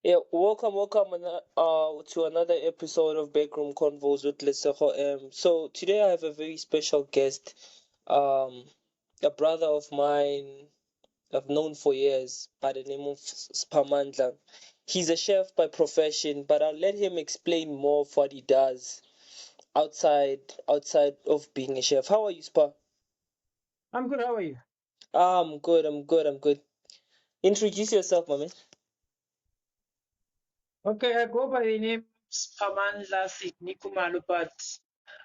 Yeah, welcome to another episode of Backroom Convos with Lesego M. So today I have a very special guest, um, a brother of mine I've known for years by the name of SphaMandla. He's a chef by profession, but I'll let him explain more of what he does outside of being a chef. How are you, Spa? I'm good. How are you? I'm good. Introduce yourself, my man. Okay, I go by the name Spamandla Nikumalu, but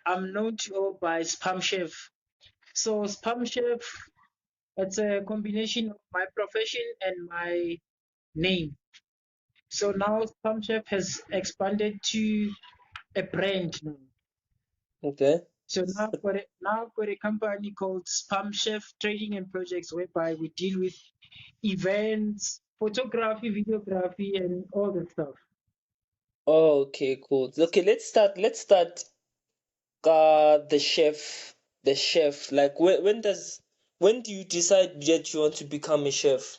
I'm known to go by Spam Chef. So Spam Chef, it's a combination of my profession and my name. So now Spam Chef has expanded to a brand now. Okay. So now got a company called Spam Chef Trading and Projects, whereby we deal with events, photography, videography, and all that stuff. Oh, okay, cool. Okay, let's start the chef. Like when do you decide that you want to become a chef?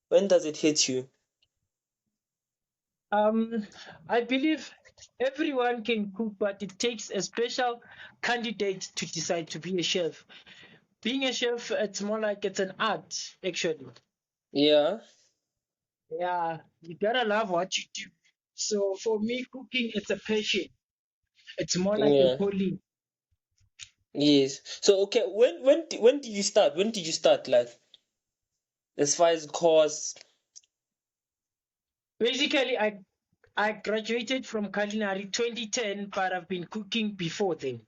When does it hit you? Um, I believe everyone can cook, but it takes a special candidate to decide to be a chef. Being a chef, it's more like it's an art, actually. Yeah. Yeah, you gotta love what you do. So for me, cooking, it's a passion. It's more like a Yeah. calling. Yes. So okay, when did you start? When did you start? Like as far as course, Basically, I graduated from culinary 2010, but I've been cooking before then.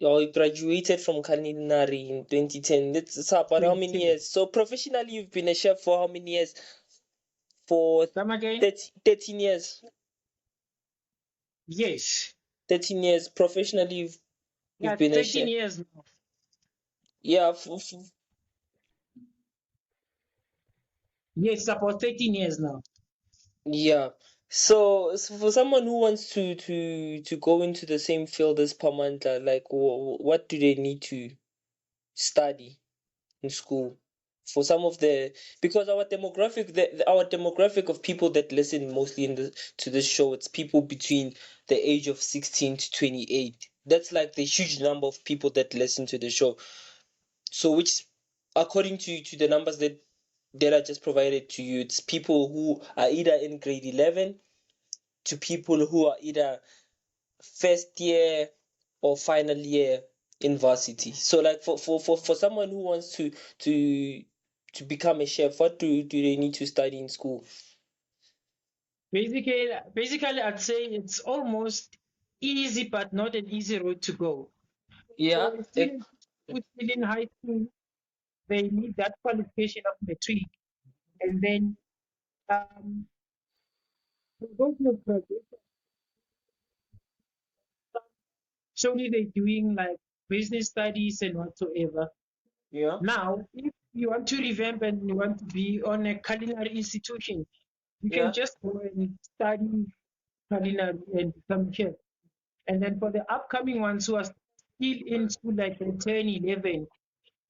or you graduated from culinary in 2010. It's about how many 2010. years? So professionally, you've been a chef for how many years? For Come again? 13 years. Yes. 13 years professionally. You've Yeah, been a 13 chef. years now. Yeah. Yes, about 13 years now. Yeah. So for someone who wants to go into the same field as Pamandla, like what do they need to study in school? For some of the because our demographic of people that listen mostly in the to this show, it's people between the age of 16 to 28. That's like the huge number of people that listen to the show. So which according to the numbers that I just provided to you, it's people who are either in grade 11 to people who are either first year or final year in varsity. So like for someone who wants to to become a chef, what do they need to study in school? Basically, I'd say it's almost easy, but not an easy road to go. Yeah. For students who still in high school, they need that qualification of matric, and then um, for those who have graduated, surely they're doing like business studies and whatsoever. Yeah. Now, if you want to revamp and you want to be on a culinary institution, you can Yeah. just go and study culinary and become a chef. And then for the upcoming ones who are still in school, like in 10, 11,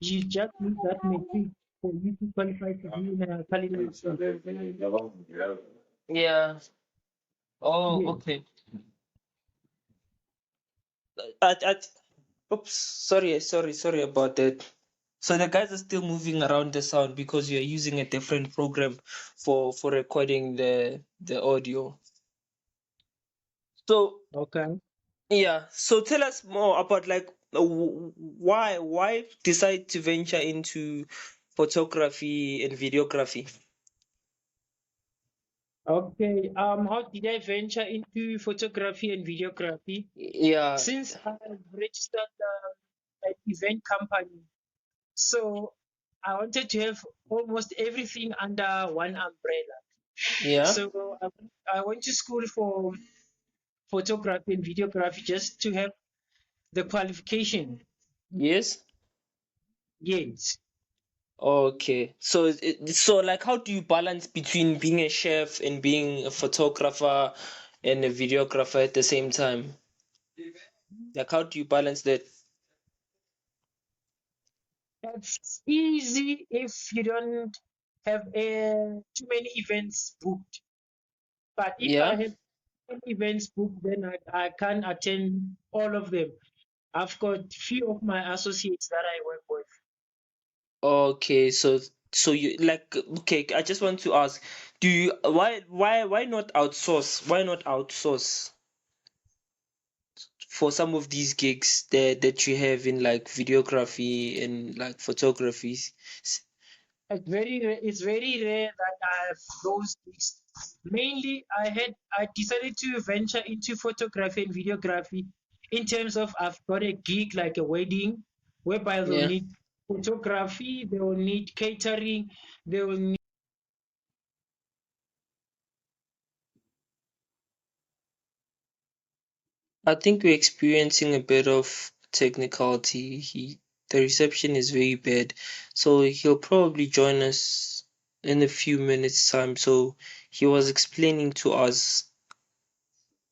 you just need that matric for you to qualify to be in a culinary school. Yeah. Oh, Yes. okay. I oops, sorry about that. So the guys are still moving around the sound because you're using a different program for recording the audio. So Okay. yeah, so tell us more about like why decide to venture into photography and videography? Okay. How did I venture into photography and videography? Yeah, Since I've registered an event company, so I wanted to have almost everything under one umbrella. yeah, So I went to school for photography and videography just to have the qualification. yes. Yes. Okay, so like how do you balance between being a chef and being a photographer and a videographer at the same time? Like how do you balance that? It's easy if you don't. have too many events booked. But if I Yeah. have 10 events booked, then I can't attend all of them. I've got few of my associates that I work with. Okay, so you like okay, I just want to ask, do you why not outsource? Why not outsource for some of these gigs that you have in like videography and like photography? It's very rare that I have those gigs. Mainly, I decided to venture into photography and videography in terms of I've got a gig like a wedding, whereby they'll Yeah. need photography, they will need catering, they will need. I think we're experiencing a bit of technicality. The reception is very bad, so he'll probably join us in a few minutes time. So he was explaining to us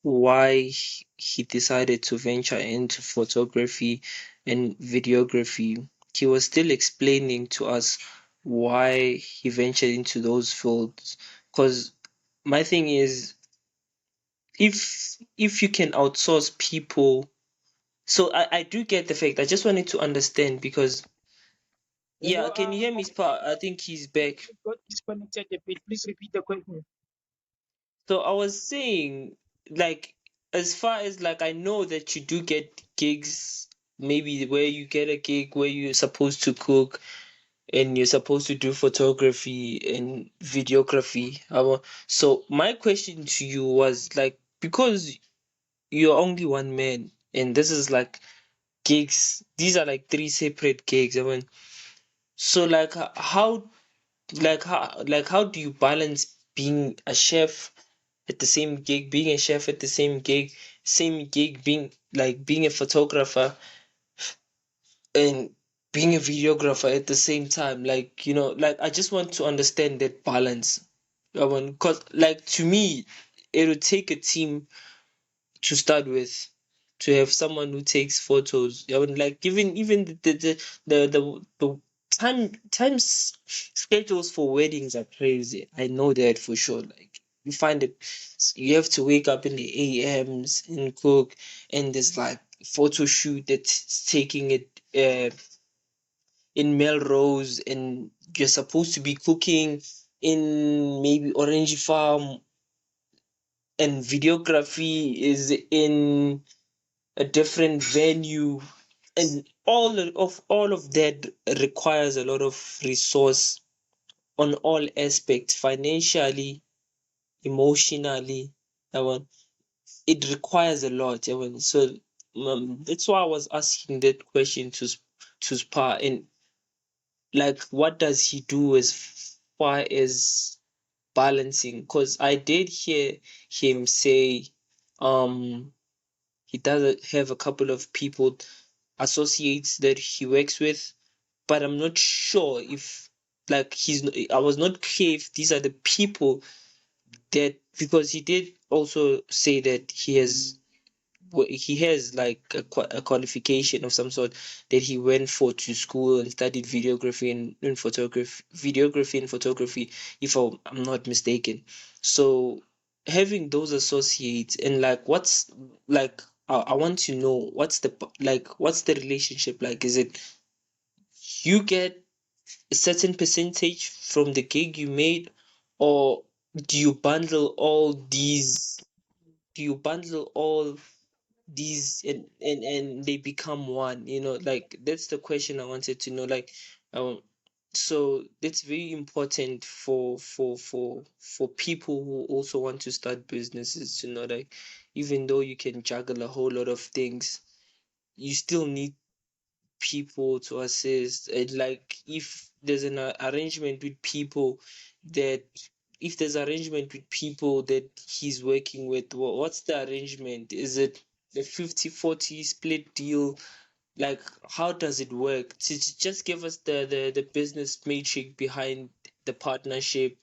why he decided to venture into photography and videography. He was still explaining to us why he ventured into those fields. Because my thing is, if you can outsource people, so I do get the fact. I just wanted to understand because yeah, Hello, can you hear me, Spa? I think he's back. got disconnected a bit. Please repeat the question. So I was saying, like, as far as like I know that you do get gigs, maybe where you get a gig where you're supposed to cook and you're supposed to do photography and videography. So my question to you was like, because you're only one man and this is like gigs, these are like three separate gigs. So like how do you balance being a chef at the same gig, being a chef at the same gig being a photographer and being a videographer at the same time? Like, like I just want to understand that balance. Because like to me, it would take a team to start with, to have someone who takes photos. Like even the schedules for weddings are crazy. I know that for sure. Like you find it, you have to wake up in the AMs and cook, and there's like photo shoot that's taking it in Melrose, and you're supposed to be cooking in maybe Orange Farm, and videography is in a different venue, and all of that requires a lot of resource on all aspects, financially, emotionally. that one it requires a lot. So that's why I was asking that question to Spa, and like what does he do as far as balancing? Because I did hear him say um he does have a couple of people, associates that he works with, but I'm not sure if like I was not clear if these are the people that, because he did also say that he has like a qualification of some sort that he went for to school and studied videography and photography, if I'm not mistaken. So having those associates, and like what's like I want to know what's the relationship like? Is it you get a certain percentage from the gig you made, or do you bundle all these do you bundle all these and they become one? Like that's the question I wanted to know. Like um so that's very important for people who also want to start businesses to know, like, even though you can juggle a whole lot of things, you still need people to assist. And like if there's an arrangement with people that if there's arrangement with people that he's working with, what's the arrangement? Is it the 50-40 split deal? Like how does it work? Just give us the business matrix behind the partnership,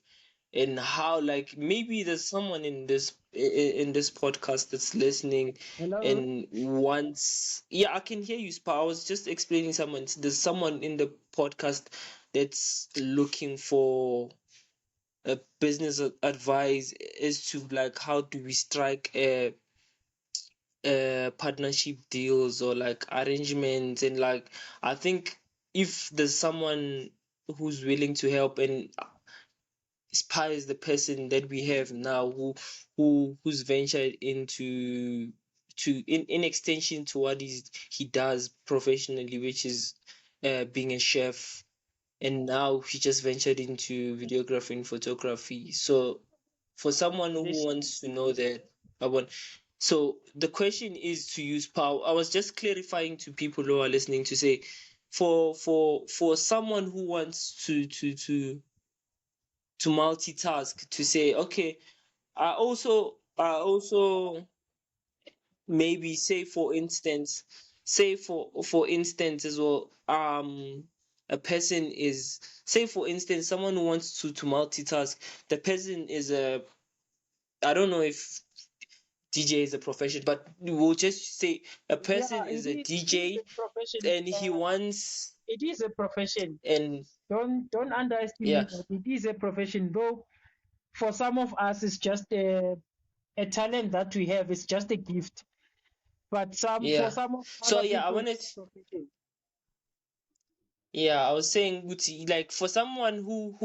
and how, like, maybe there's someone in this podcast that's listening Hello. and wants. Yeah, I can hear you, Spa. I was just explaining someone. There's someone in the podcast that's looking for a business advice as to like how do we strike partnership deals or like arrangements, and like I think if there's someone who's willing to help, and Spy is the person that we have now who's ventured into to in extension to what he does professionally, which is being a chef, and now he just ventured into videography and photography. So for someone who This wants to know that, I want. So the question is to use power. I was just clarifying to people who are listening to say, for someone who wants to multitask, to say, okay, I also maybe say for instance, for instance as well, a person is, say for instance, someone who wants to multitask, the person is a, I don't know if DJ is a profession, but we'll just say a Yeah, person is a it is DJ a profession. and he wants, It is a profession. and Don't yeah, underestimate that. It is a profession, though. For some of us, it's just a talent that we have. It's just a gift. But for yeah. some of So other yeah, I people, wanted, it's a profession. yeah, I was saying, Guti, like for someone who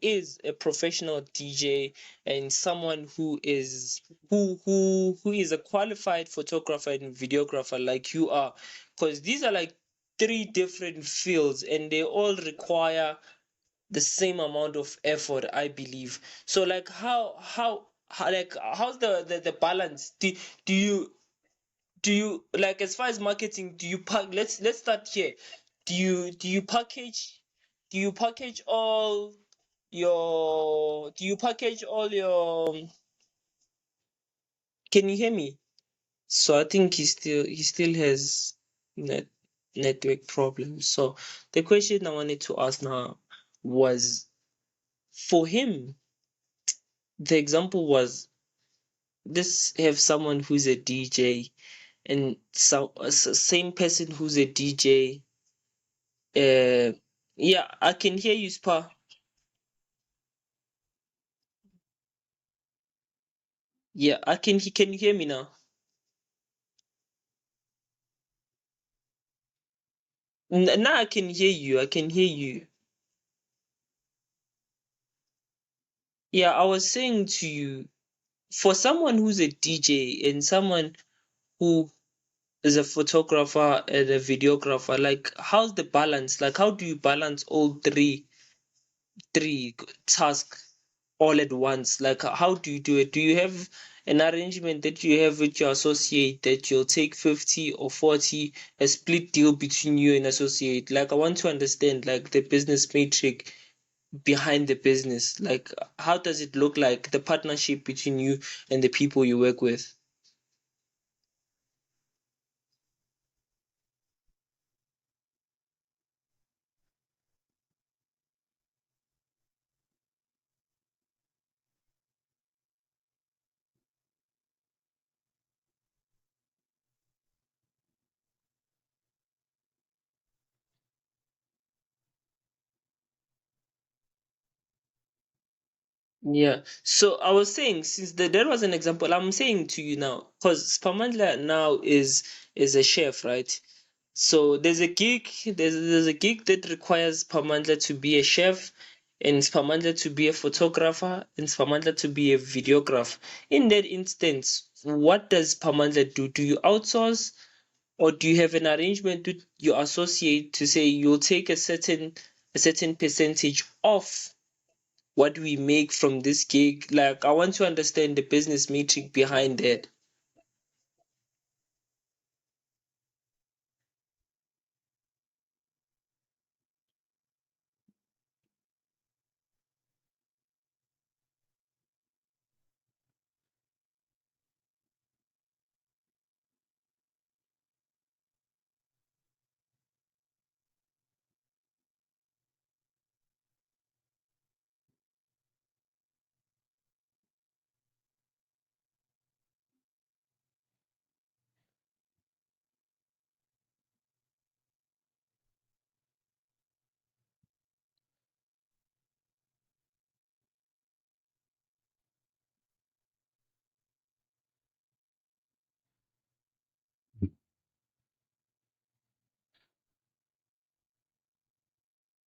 is a professional DJ, and someone who is a qualified photographer and videographer like you are, because these are like three different fields and they all require the same amount of effort, I believe. So like how like how's the balance? Do you do you like, as far as marketing, do you pack, let's start here. Do you package all your, can you hear me? So I think he still has net network problems. So the question I wanted to ask now was, for him, the example was, this have someone who's a DJ, and same person who's a DJ. Yeah, I can hear you, Spa. Yeah, I can. Can you hear me now? Now I can hear you. I can hear you. Yeah, I was saying to you, for someone who's a DJ and someone who is a photographer and a videographer, like how's the balance? Like how do you balance all three tasks all at once? Like how do you do it? Do you have an arrangement that you have with your associate that you'll take 50 or 40, a split deal between you and associate? Like I want to understand like the business matrix behind the business. Like how does it look like, the partnership between you and the people you work with? Yeah. So I was saying, since there was an example, I'm saying to you now, because Spamandla now is a chef, right? So there's a gig that requires Spamandla to be a chef, and Spamandla to be a photographer, and Spamandla to be a videographer. In that instance, what does Spamandla do? Do you outsource, or do you have an arrangement with your associate to say you'll take a certain percentage off what we make from this gig? Like, I want to understand the business metric behind that.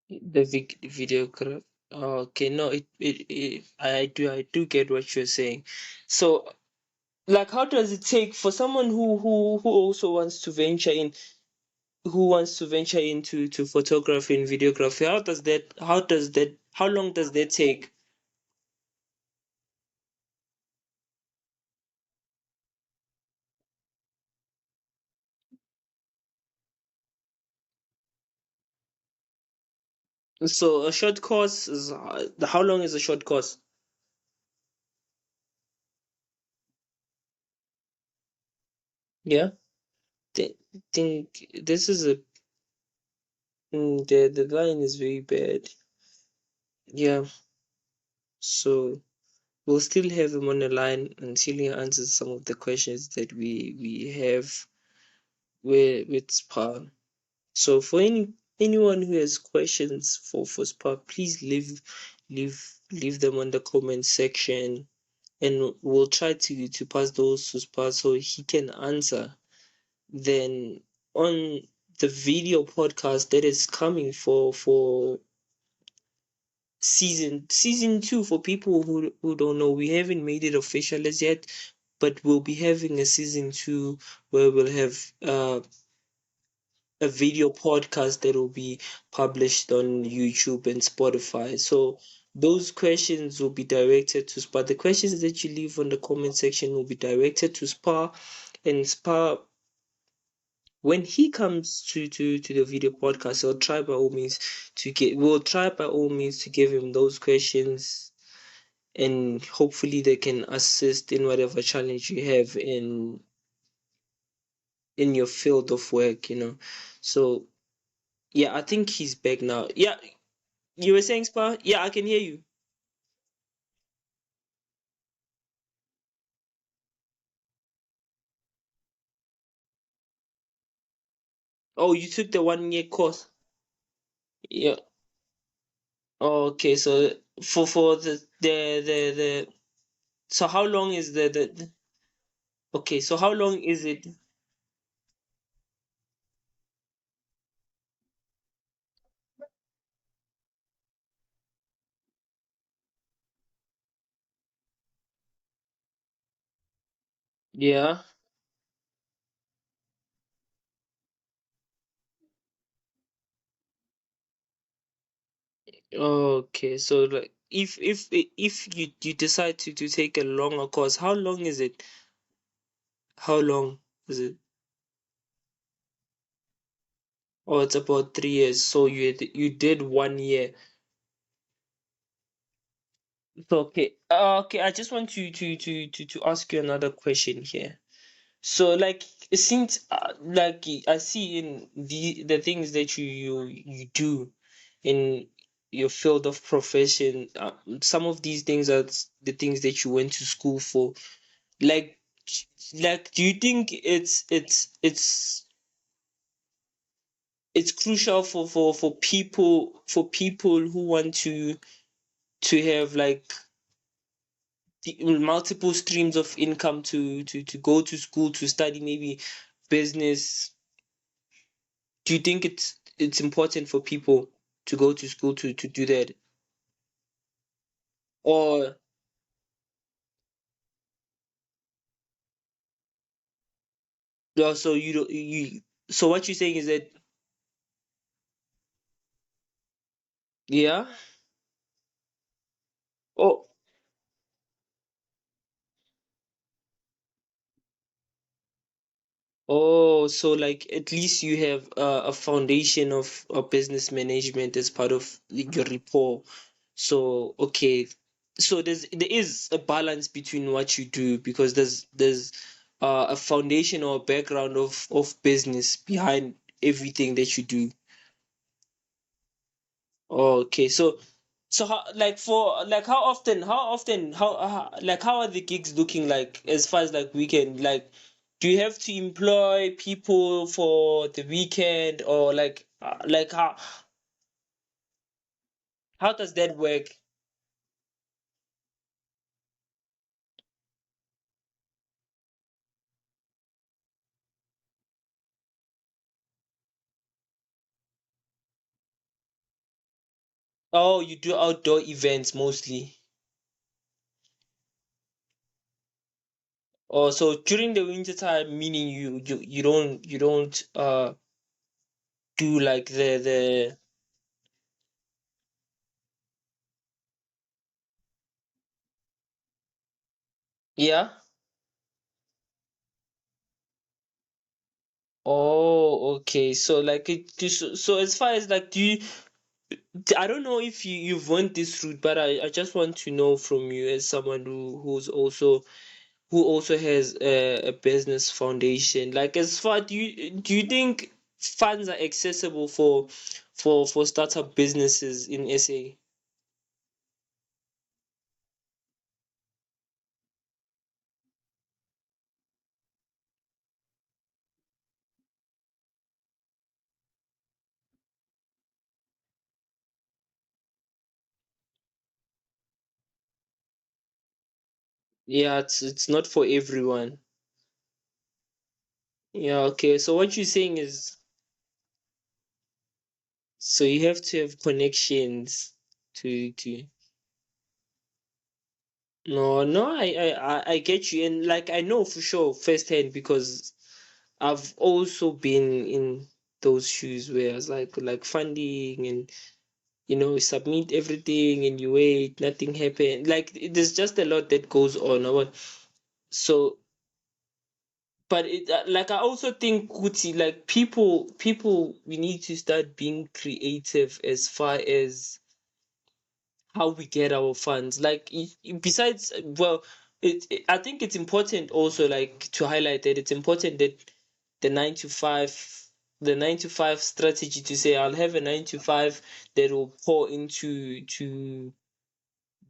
The videograph. Okay, no, I do get what you're saying. So, like, how does it take for someone who also wants to venture in, who wants to venture into to photography and videography? How long does that take? So a short course is how long is a short course? Yeah, think think this is a the line is very bad. Yeah, so we'll still have him on the line until he answers some of the questions that we have with Spa. So for anyone who has questions for Spa, please leave them on the comment section, and we'll try to pass those to Spa so he can answer. Then on the video podcast that is coming for season 2, for people who don't know, we haven't made it official as yet, but we'll be having a season 2 where we'll have a video podcast that will be published on YouTube and Spotify. So those questions will be directed to Spa. The questions that you leave on the comment section will be directed to Spa, and Spa, when he comes to the video podcast, we'll try by all means to give him those questions, and hopefully they can assist in whatever challenge you have in your field of work. So yeah, I think he's back now. Yeah, you were saying, Spa? Yeah, I can hear you. Oh, you took the 1 year course. Yeah. Okay, so for the so how long is okay, so how long is it? Yeah. Okay, so like if you decide to take a longer course, how long is it? How long is it? Oh, it's about 3 years. So you did 1 year. So, okay. Okay, I just want to ask you another question here. So, like, since like I see in the things that you do in your field of profession, some of these things are the things that you went to school for. Like, do you think it's crucial for people who want to have like multiple streams of income to go to school to study maybe business? Do you think it's important for people to go to school to do that? Or so you don't you so what you're saying is that, yeah? Oh, oh, so like at least you have a foundation of business management as part of your rapport. So okay, so there is a balance between what you do, because there's a foundation or a background of business behind everything that you do. Okay, so how, like, for like how are the gigs looking like, as far as like weekend? Like, do you have to employ people for the weekend, or like how does that work? Oh, you do outdoor events mostly. Oh, so during the winter time, meaning you don't do like the yeah. Oh, okay. So like so as far as like do you I don't know if you've went this route, but I just want to know from you as someone who also has a business foundation. Like as far do you think funds are accessible for startup businesses in SA? Yeah, it's not for everyone. Yeah, okay. So what you're saying is so you have to have connections to no, no, I get you, and like I know for sure firsthand because I've also been in those shoes where it's like funding and submit everything and you wait, nothing happen. Like there's just a lot that goes on. So, but like I also think Kuti, like people we need to start being creative as far as how we get our funds. Like besides, well, I think it's important also like to highlight that it's important that the 9 to 5, the 9 to 5 strategy to say I'll have a 9 to 5 that will pour into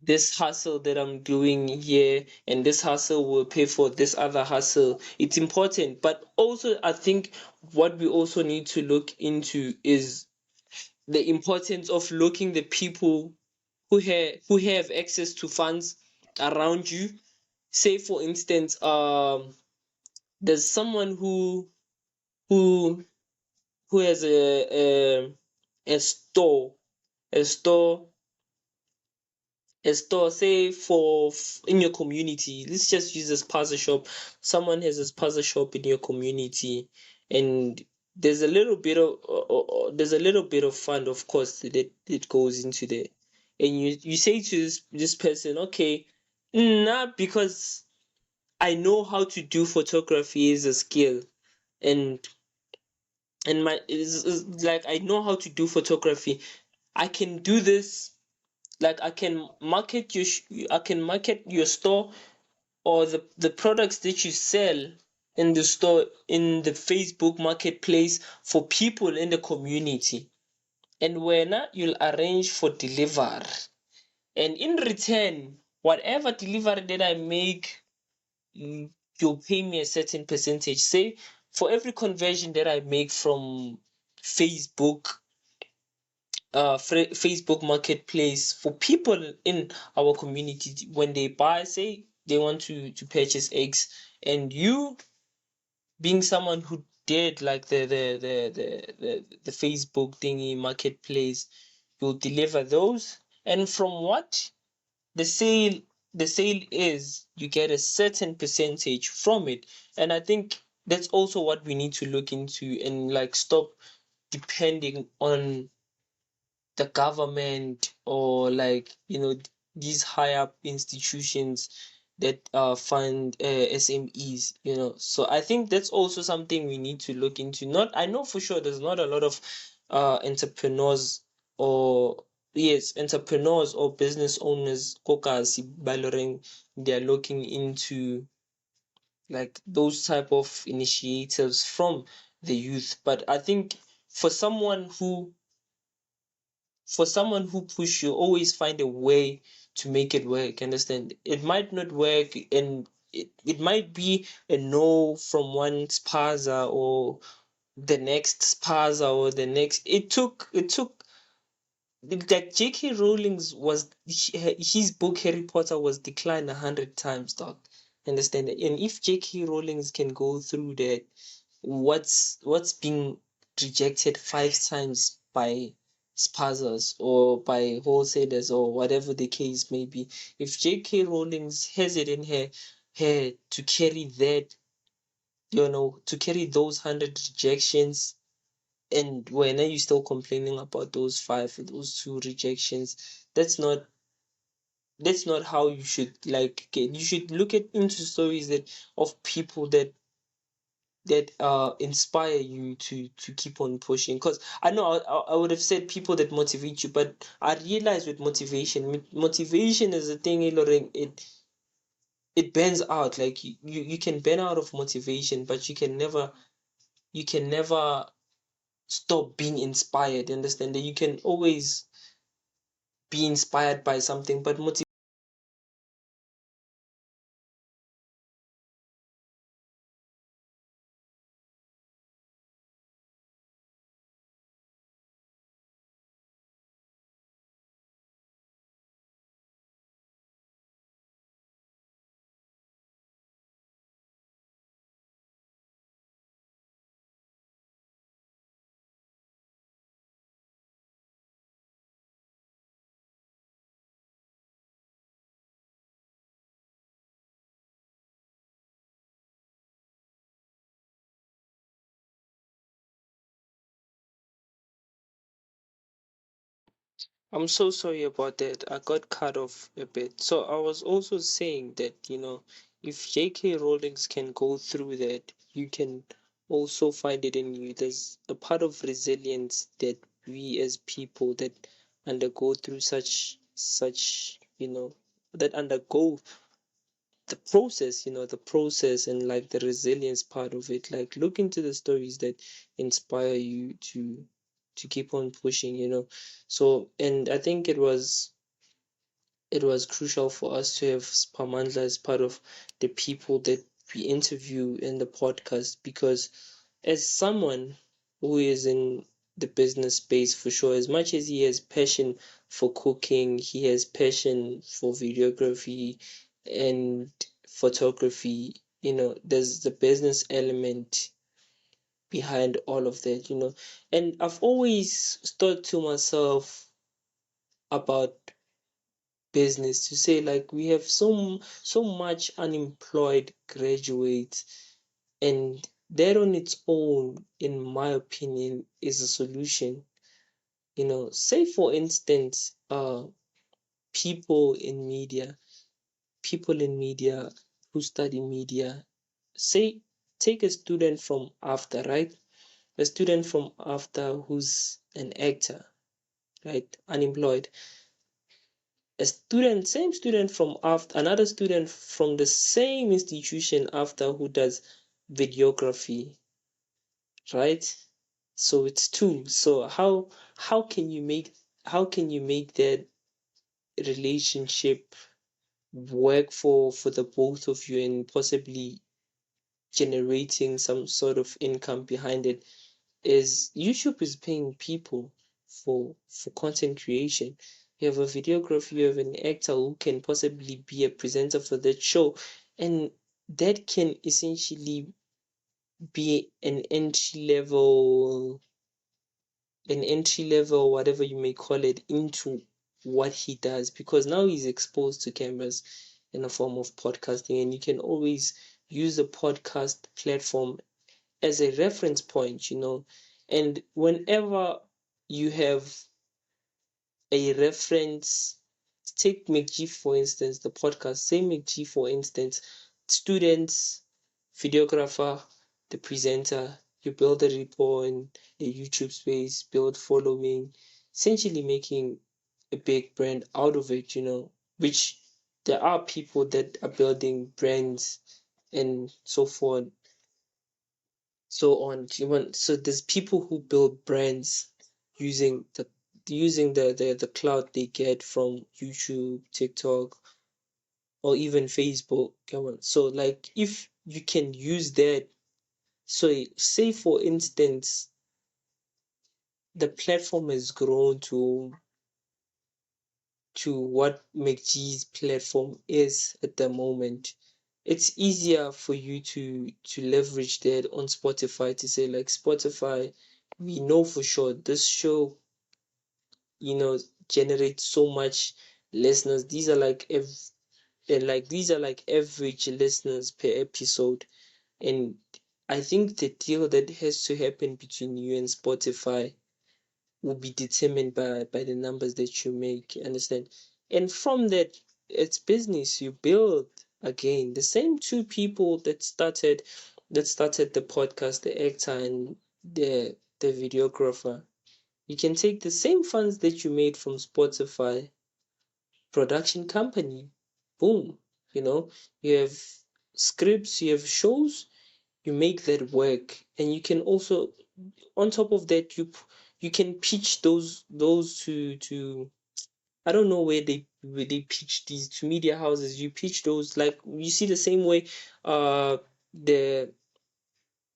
this hustle that I'm doing here, and this hustle will pay for this other hustle. It's important, but also I think what we also need to look into is the importance of looking the people who have access to funds around you. Say for instance, there's someone who who has a store, a store, a store. Say in your community. Let's just use this puzzle shop. Someone has this puzzle shop in your community, and there's a little bit of fund, of course, that goes into there, and you say to this person, okay, nah, because I know how to do photography as a skill, and my is like I know how to do photography. I can do this. Like I can market your store or the products that you sell in the store in the Facebook marketplace for people in the community. And when you'll arrange for delivery. And in return, whatever delivery that I make, you'll pay me a certain percentage. Say for every conversion that I make from Facebook, Facebook Marketplace for people in our community when they buy, say they want to purchase eggs, and you being someone who did like the Facebook thingy marketplace, you'll deliver those, and from what the sale the sale is, you get a certain percentage from it. And I think that's also what we need to look into and like stop depending on the government or like these high up institutions that fund SMEs. So I think that's also something we need to look into. Not I know for sure there's not a lot of entrepreneurs or yes entrepreneurs or business owners kokasi baloring they're looking into like those type of initiatives from the youth. But I think for someone who push, you always find a way to make it work. Understand? It might not work, and it might be a no from one spaza or the next spaza or the next. It took like J.K. Rowling's his book Harry Potter was declined 100 times, dog. Understand? And if J.K. Rowling's can go through that, what's being rejected 5 times by spazzers or by wholesalers or whatever the case may be. If J.K. Rowling has it in her to carry that, to carry those 100 rejections, and when are you still complaining about those those two rejections? That's not how you should like get. You should look at into stories that of people that inspire you to keep on pushing. Because I know I would have said people that motivate you, but I realize with motivation is a thing. It burns out. Like you can burn out of motivation, but you can never stop being inspired. Understand that you can always be inspired by something, but I'm so sorry about that. I got cut off a bit. So I was also saying that, if J.K. Rowling's can go through that, you can also find it in you. There's a part of resilience that we as people that undergo through that undergo the process and like the resilience part of it. Like look into the stories that inspire you to keep on pushing. So, and I think it was crucial for us to have Spamandla as part of the people that we interview in the podcast, because as someone who is in the business space, for sure, as much as he has passion for cooking, he has passion for videography and photography. There's the business element behind all of that. And I've always thought to myself about business to say, like, we have so much unemployed graduates, and that on its own, in my opinion, is a solution. Say for instance, people in media people in media who study media, say, take a student from after, right? A student from after who's an actor, right? Unemployed. Same student from after, another student from the same institution after, who does videography, right? So it's two. So how can you make that relationship work for the both of you, and possibly generating some sort of income behind it? Is YouTube is paying people for content creation. You have a videographer, you have an actor who can possibly be a presenter for that show, and that can essentially be an entry level, whatever you may call it, into what he does, because now he's exposed to cameras in a form of podcasting, and you can always use the podcast platform as a reference point. And whenever you have a reference, take McG for instance, the podcast, say McG for instance, students, videographer, the presenter, you build a rapport in a YouTube space, build following, essentially making a big brand out of it, which there are people that are building brands and so forth, so on. So there's people who build brands using the cloud they get from YouTube, TikTok, or even Facebook. Come on. So like if you can use that, so say for instance the platform has grown to what McG's platform is at the moment, it's easier for you to leverage that on Spotify, to say, like, Spotify, we know for sure this show generate so much listeners. These are like average listeners per episode. And I think the deal that has to happen between you and Spotify will be determined by the numbers that you make. You understand? And from that, it's business. You build again. The same two people that started the podcast, the actor and the videographer. You can take the same funds that you made from Spotify production company. Boom. You know, you have scripts, you have shows, you make that work. And you can also, on top of that, you can pitch those to I don't know where they pitch these to media houses. You pitch those, like you see the same way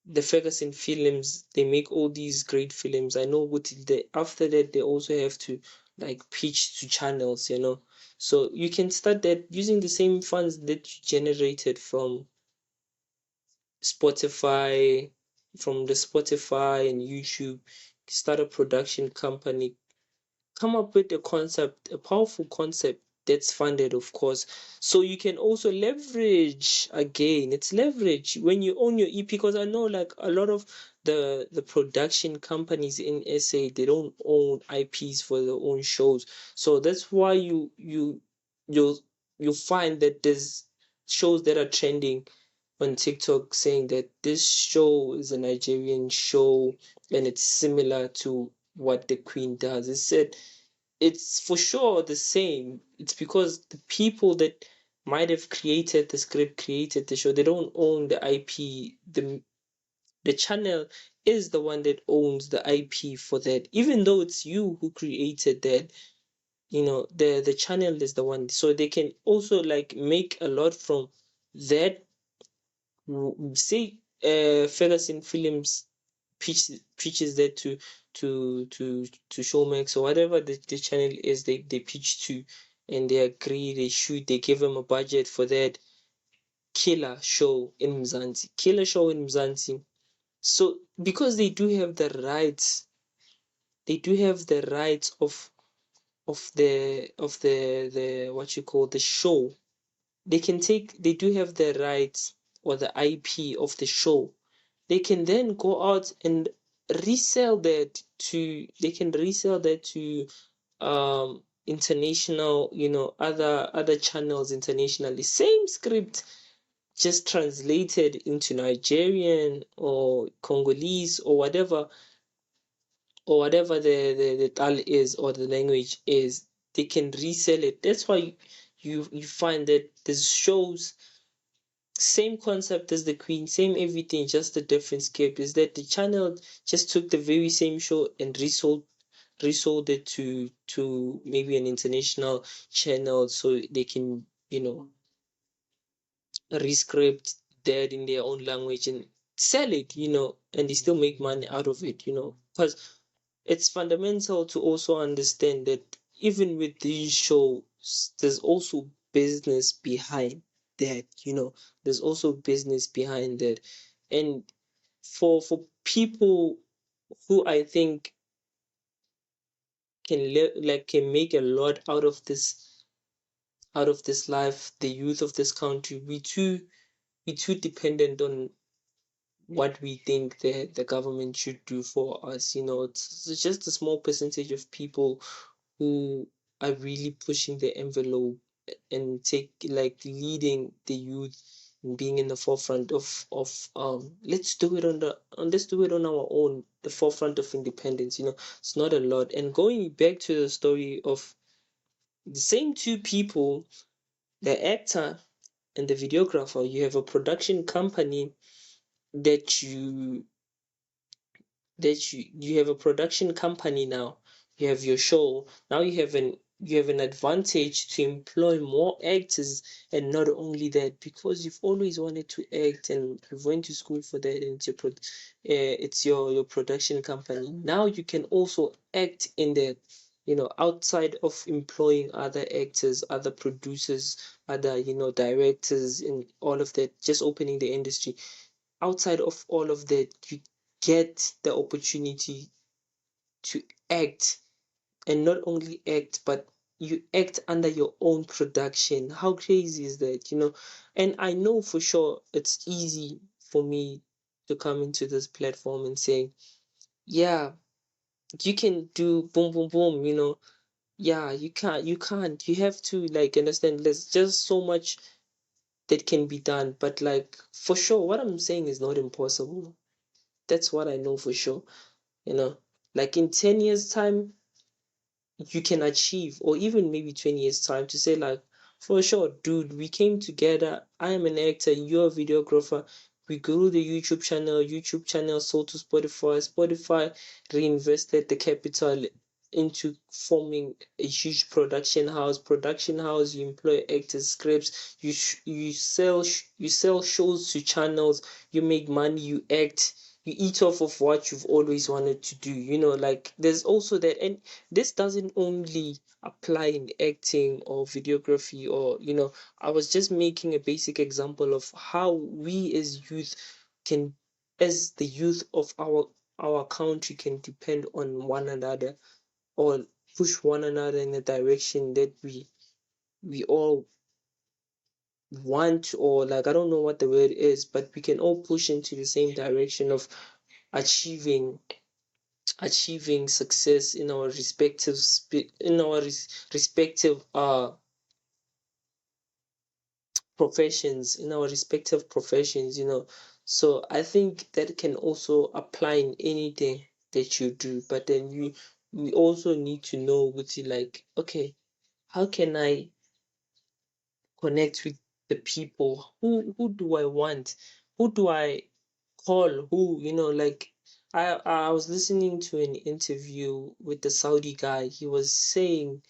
the Ferguson films, they make all these great films. I know what after that they also have to like pitch to channels. So you can start that using the same funds that you generated Spotify, from the Spotify and YouTube. Start a production company, come up with a concept, a powerful concept that's funded, of course. So you can also leverage again. It's leverage when you own your EP, because I know like a lot of the production companies in SA, they don't own IPs for their own shows. So that's why you'll you'll find that there's shows that are trending on TikTok saying that this show is a Nigerian show and it's similar to what the Queen does. It said it's for sure the same. It's because the people that might have created the script, created the show, they don't own the IP. The channel is the one that owns the IP for that. Even though it's you who created that, the channel is the one. So they can also like make a lot from that. Say Ferguson Films pitches that to Showmax or whatever the channel is, they pitch to, and they agree, they shoot, they give them a budget for that killer show in Mzansi. So because they do have the rights of the what you call the show. They do have the rights or the IP of the show. They can then go out and resell that to international, other channels internationally. Same script, just translated into Nigerian or Congolese or whatever the tal is, or the language is. They can resell it. That's why you find that there's shows, same concept as the Queen, same everything, just a different script. Is that the channel just took the very same show and resold it to maybe an international channel, so they can rescript that in their own language and sell it, and they still make money out of it, because it's fundamental to also understand that even with these shows, there's also business behind that, there's also business behind that. And for people who I think can make a lot out of this life, the youth of this country, we too dependent on what we think the government should do for us. It's just a small percentage of people who are really pushing the envelope and leading the youth and being in the forefront of let's do it on our own, the forefront of independence. It's not a lot. And going back to the story of the same two people, the actor and the videographer, you have a production company that you have a production company now. You have your show. Now you have an advantage to employ more actors. And not only that, because you've always wanted to act and you've went to school for that, and it's your production company. Now you can also act in that, outside of employing other actors, other producers, other directors, and all of that, just opening the industry. Outside of all of that, you get the opportunity to act and not only act, but you act under your own production. How crazy is that, you know? And I know for sure it's easy for me to come into this platform and say, yeah, you can do boom, boom, boom, you know. Yeah, you can't. You have to like understand there's just so much that can be done. But like for sure, what I'm saying is not impossible. That's what I know for sure, you know. Like in 10 years' time, you can achieve, or even maybe 20 years time, to say like, for sure, dude, we came together. I am an actor, you're a videographer. We grew the YouTube channel sold to Spotify. Spotify reinvested the capital into forming a huge production house. You employ actors, scripts, you sell shows to channels, you make money, you act, you eat off of what you've always wanted to do, you know. Like there's also that. And this doesn't only apply in acting or videography, or you know, I was just making a basic example of how we as youth can, as the youth of our country, can depend on one another, or push one another in a direction that we all want, or like I don't know what the word is, but we can all push into the same direction of achieving success in our respective professions, in our respective professions, you know. So I think that can also apply in anything that you do. But then we also need to know, which is like, okay, how can I connect with the people? Who do I want? Who do I call? Who, you know, like I was listening to an interview with the Saudi guy. He was saying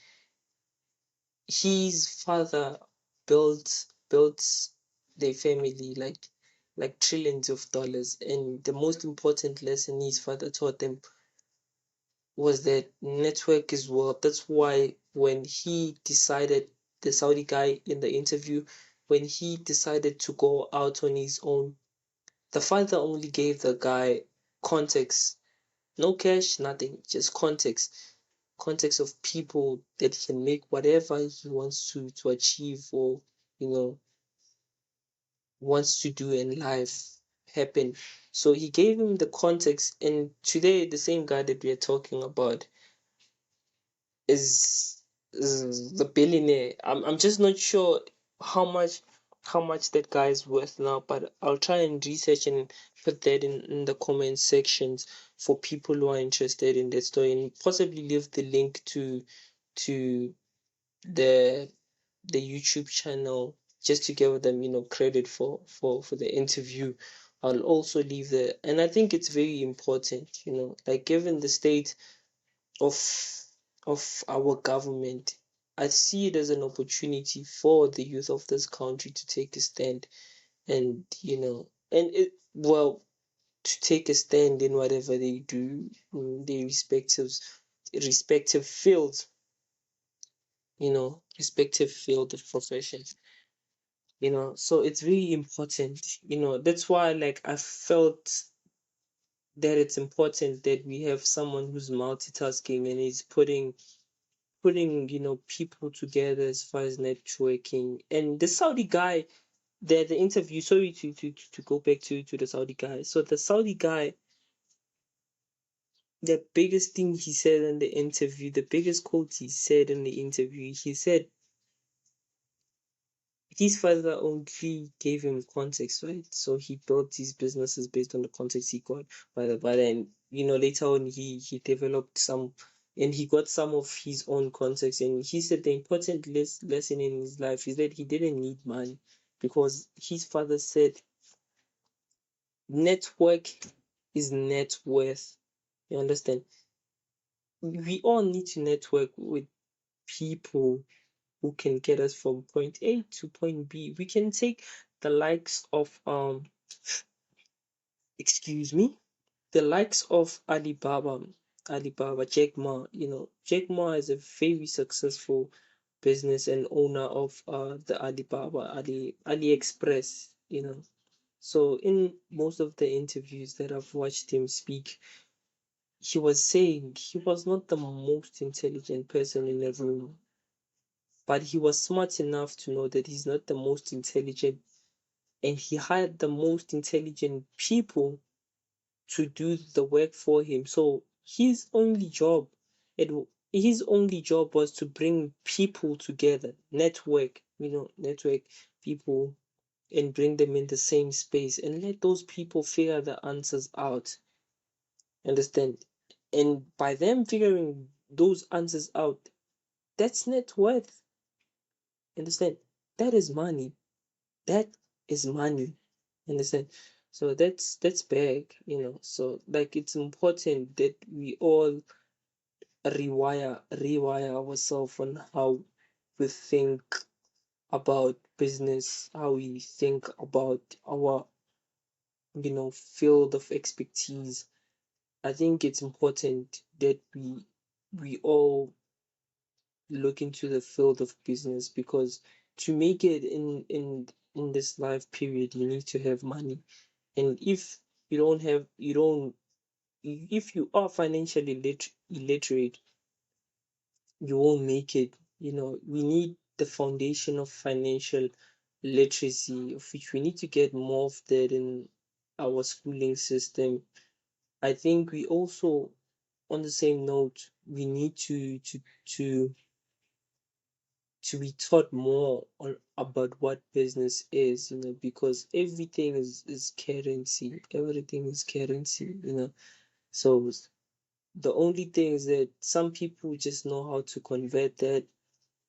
his father built their family like trillions of dollars, and the most important lesson his father taught them was that network is wealth. That's why when he decided, the Saudi guy in the interview, when he decided to go out on his own, the father only gave the guy context, no cash, nothing, just context of people that he can make whatever he wants to achieve, or you know, wants to do in life happen. So he gave him the context, and today the same guy that we are talking about is the billionaire. I'm just not sure how much that guy is worth now, but I'll try and research and put that in the comment sections for people who are interested in that story, and possibly leave the link to the YouTube channel, just to give them, you know, credit for the interview. I'll also leave the, and I think it's very important, you know, like given the state of our government, I see it as an opportunity for the youth of this country to take a stand, and you know, and it, well, to take a stand in whatever they do in their respective fields, you know, respective field of professions, you know. So it's really important, you know. That's why like I felt that it's important that we have someone who's multitasking and is putting, you know, people together as far as networking. And the Saudi guy, the interview, sorry to go back to the Saudi guy. So the Saudi guy, the biggest thing he said in the interview, the biggest quote he said in the interview, he said his father only gave him context, right? So he built his businesses based on the context he got. But then, you know, later on he developed some, and he got some of his own context. And he said the important lesson in his life is that he didn't need money, because his father said network is net worth. You understand? We all need to network with people who can get us from point A to point B. We can take the likes of excuse me, the likes of Jack Ma. You know, Jack Ma is a very successful business and owner of the AliExpress, you know. So in most of the interviews that I've watched him speak, he was saying he was not the most intelligent person in the room, but he was smart enough to know that he's not the most intelligent, and he hired the most intelligent people to do the work for him. So it, his only job was to bring people together, network people, and bring them in the same space and let those people figure the answers out. Understand? And by them figuring those answers out, that's net worth. Understand? That is money. That is money. Understand? So that's big, So like it's important that we all rewire ourselves on how we think about business, how we think about our field of expertise. I think it's important that we all look into the field of business, because to make it in this life period, you need to have money. And if you don't if you are financially illiterate, you won't make it. We need the foundation of financial literacy, of which we need to get more of that in our schooling system. I think we also, on the same note, we need to be taught more about what business is, because everything is currency. Everything is currency. So the only thing is that some people just know how to convert that,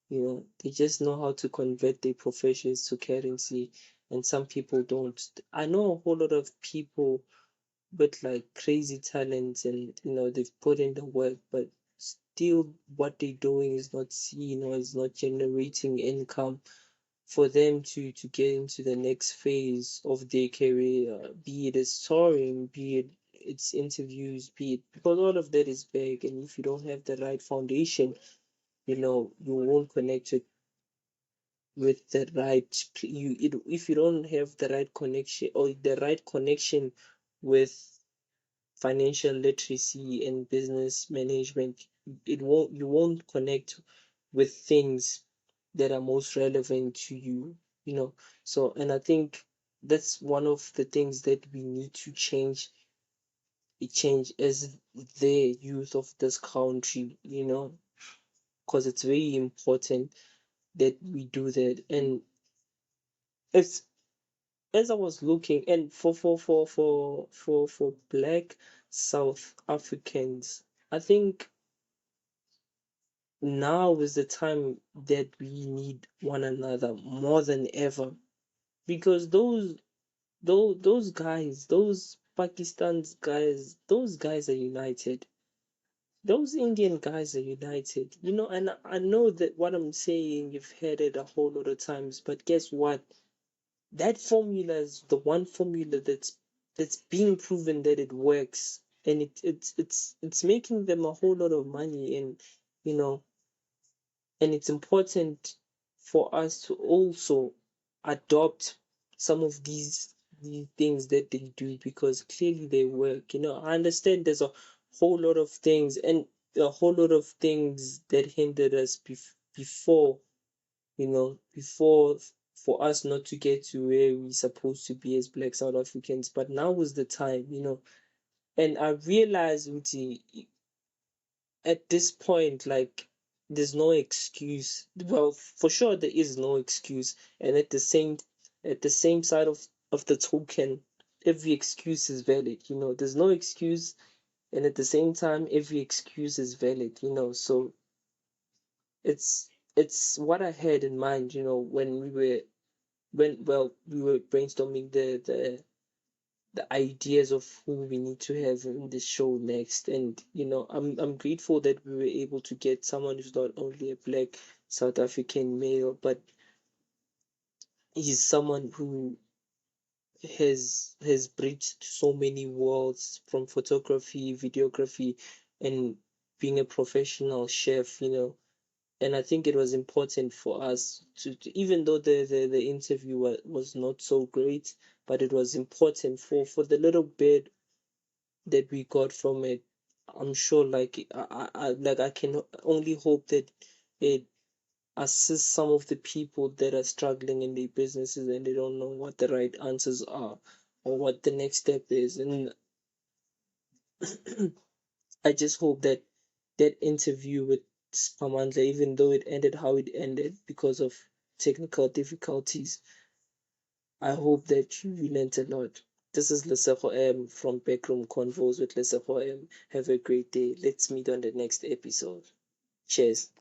they just know how to convert their professions to currency, and some people don't. I know a whole lot of people with like crazy talents, and they've put in the work, but still what they're doing is not seen, or is not generating income for them to get into the next phase of their career, be it as touring, be it it's interviews, be it, because all of that is big, and if you don't have the right foundation, you won't connect it with the right if you don't have the right connection, or the right connection with financial literacy and business management, you won't connect with things that are most relevant to you. So, and I think that's one of the things that we need to change as the youth of this country, because it's very important that we do that. And it's as I was looking, and for Black South Africans, I think now is the time that we need one another more than ever, because those guys, those Pakistan's guys, those guys are united. Those Indian guys are united, and I know that what I'm saying, you've heard it a whole lot of times, but guess what? That formula is the one formula that's being proven that it works, and it's making them a whole lot of money, and you know it's important for us to also adopt some of these things that they do, because clearly they work. I understand there's a whole lot of things, and a whole lot of things that hindered us before, before, for us not to get to where we're supposed to be as Black South Africans. But now is the time, and I realize, Uti, at this point, like, there's no excuse. Well, for sure there is no excuse, and at the same side of the token, every excuse is valid. There's no excuse, and at the same time, every excuse is valid. So it's what I had in mind. When we were brainstorming the ideas of who we need to have in this show next. And I'm grateful that we were able to get someone who's not only a Black South African male, but he's someone who has bridged so many worlds, from photography, videography, and being a professional chef. And I think it was important for us even though the interview was not so great, but it was important for the little bit that we got from it. I'm sure like I can only hope that it assist some of the people that are struggling in their businesses and they don't know what the right answers are or what the next step is. And I just hope that that interview with Spamandla, even though it ended how it ended because of technical difficulties, I hope that you learned a lot. This is Lesego M from Backroom Convos with Lesego M. Have a great day. Let's meet on the next episode. Cheers.